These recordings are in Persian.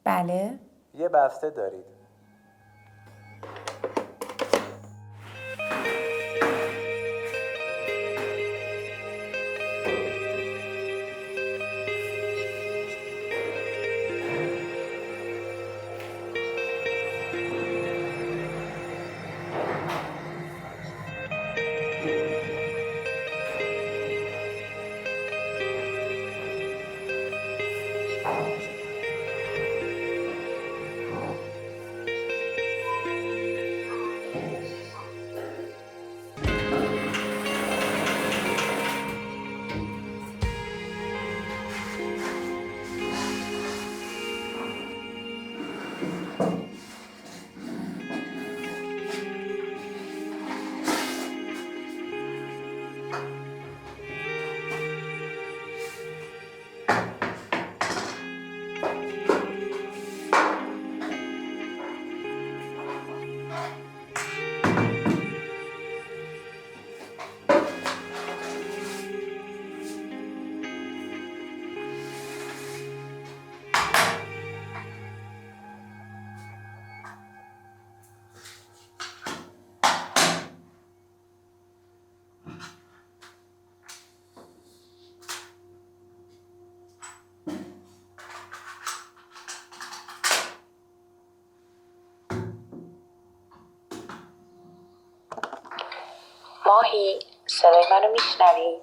بله؟ یه بسته دارید. ماهی، صدای منو میشنوی؟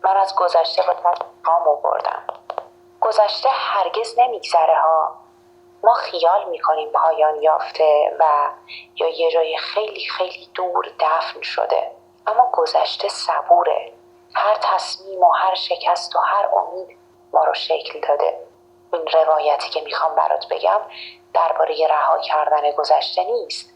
من از گذشته با قام آوردم. گذشته هرگز نمیگذره ها. ما خیال میکنیم پایان یافته و یا یه جای خیلی خیلی دور دفن شده، اما گذشته صبوره. هر تصمیم و هر شکست و هر امید ما رو شکل داده. این روایتی که میخوام برات بگم درباره رها کردن گذشته نیست،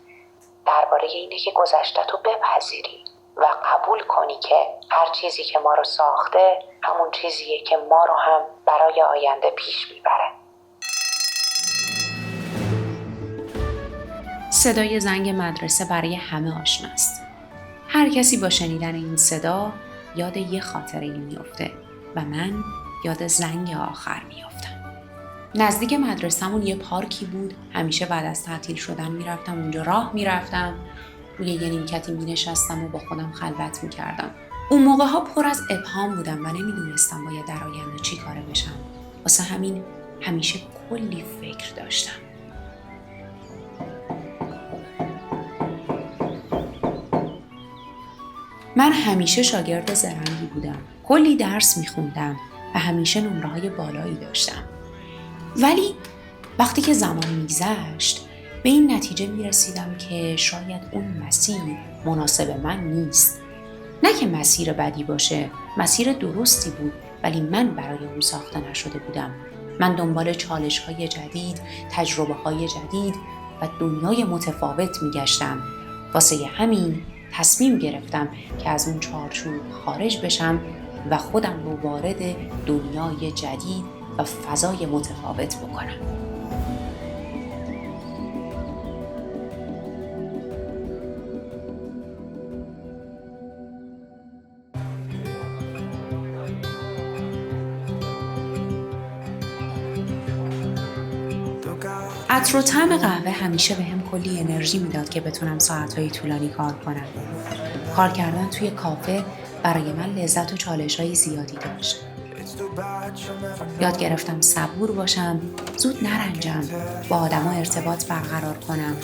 درباره اینه که گذشته تو بپذیری و قبول کنی که هر چیزی که ما رو ساخته همون چیزیه که ما رو هم برای آینده پیش میبره. صدای زنگ مدرسه برای همه آشناست. هر کسی با شنیدن این صدا یاد یه خاطره میفته و من یاد زنگ آخر میافتم. نزدیک مدرسه‌مون یه پارکی بود. همیشه بعد از تعطیل شدن میرفتم اونجا، راه میرفتم، روی یه نیمکتی مینشستم و با خودم خلوت میکردم. اون موقع ها پر از ابهام بودم و نمیدونستم باید در آینده چی کاره بشم. واسه همین همیشه کلی فکر داشتم. من همیشه شاگرد زرنگی بودم. کلی درس میخوندم و همیشه نمره‌های بالایی داشتم. ولی وقتی که زمان میگذشت به این نتیجه میرسیدم که شاید اون مسیر مناسب من نیست. نه که مسیر بدی باشه، مسیر درستی بود، ولی من برای اون ساخته نشده بودم. من دنبال چالش‌های جدید، تجربه‌های جدید و دنیای متفاوت میگشتم. واسه همین تصمیم گرفتم که از اون چارچوب خارج بشم و خودم رو وارد دنیای جدید و فضای متفاوت بکنم. عطر و طعم قهوه همیشه بهم کلی انرژی میداد که بتونم ساعتهای طولانی کار کنم. کار کردن توی کافه برای من لذت و چالش‌های زیادی داشت. یاد گرفتم صبور باشم، زود نرنجم، با آدم‌ها ارتباط برقرار کنم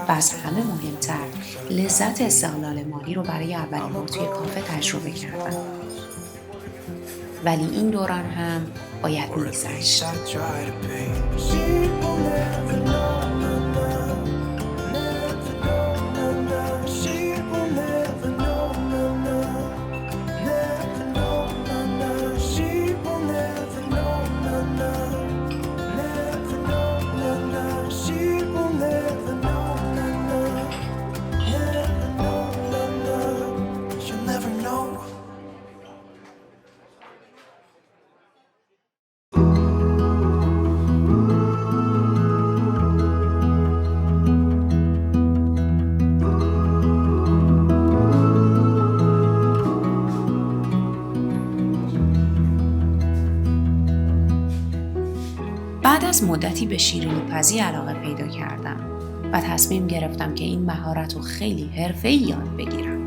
و از همه مهمتر لذت استقلال مالی رو برای اولین بار توی کافه تجربه کردم. ولی این دوران هم باید می‌گذشت. مدتی به شیرینی‌پزی علاقه پیدا کردم و تصمیم گرفتم که این مهارت رو خیلی حرفه‌ای یاد بگیرم.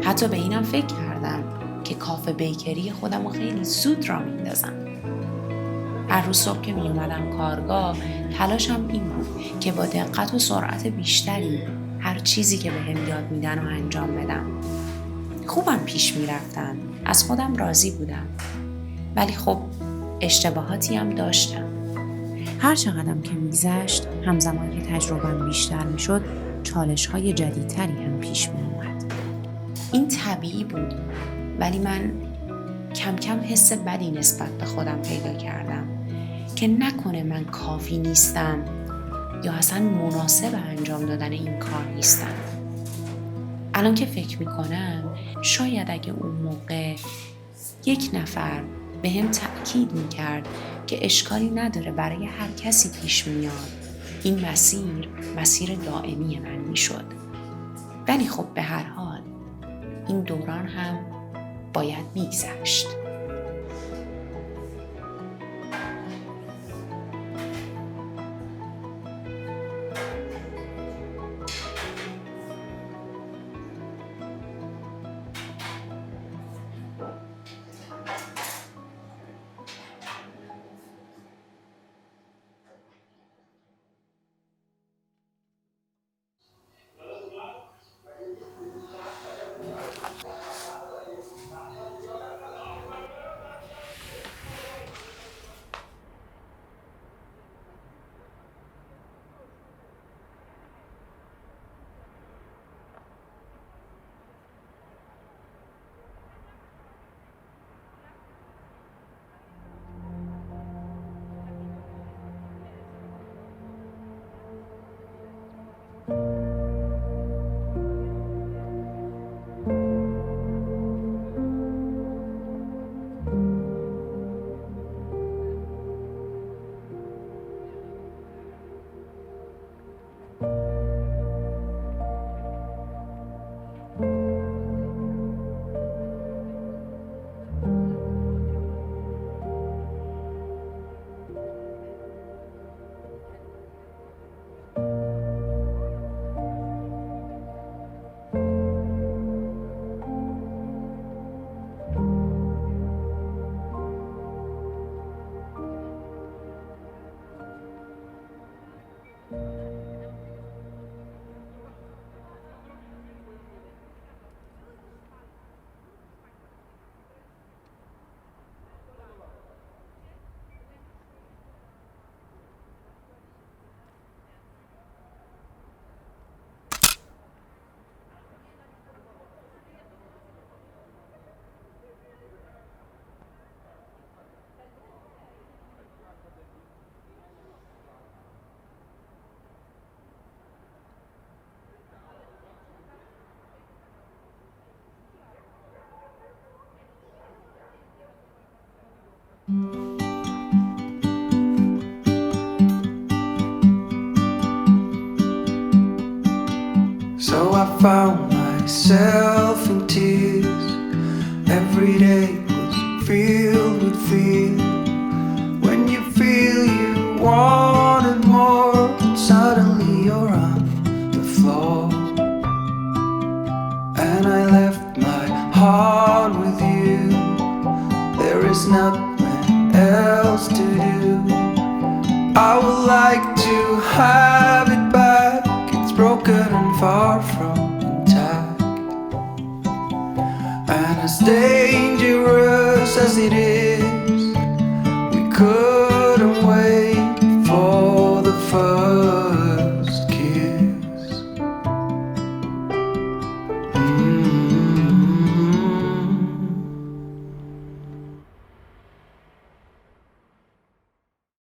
حتی به اینم فکر کردم که کافه بیکری خودم رو خیلی زود راه میندازم. هر روز صبح که می اومدم کارگاه تلاشم این بود که با دقت و سرعت بیشتری هر چیزی که بهم یاد میدن رو انجام بدم. خوبم پیش میرفتم، از خودم راضی بودم، ولی خب اشتباهاتی هم داشتم. هر چقدرم که میگذشت همزمان که تجربه‌ام بیشتر میشد چالش‌های جدیدتری هم پیش میومد. این طبیعی بود، ولی من کم کم حس بدی نسبت به خودم پیدا کردم که نکنه من کافی نیستم یا اصلا مناسب انجام دادن این کار نیستم. الان که فکر میکنم شاید اگه اون موقع یک نفر به هم تأکید میکرد که اشکالی نداره برای هر کسی پیش میاد، این مسیر دائمی من میشد. ولی خب به هر حال این دوران هم باید میگذشت. So I found myself in tears. Every day was filled with fear. When you feel you wanted more, and suddenly you're on the floor. And I left my heart with you. There is nothing else to do. I would like to have it back. It's broken and far from intact, and as dangerous as it is,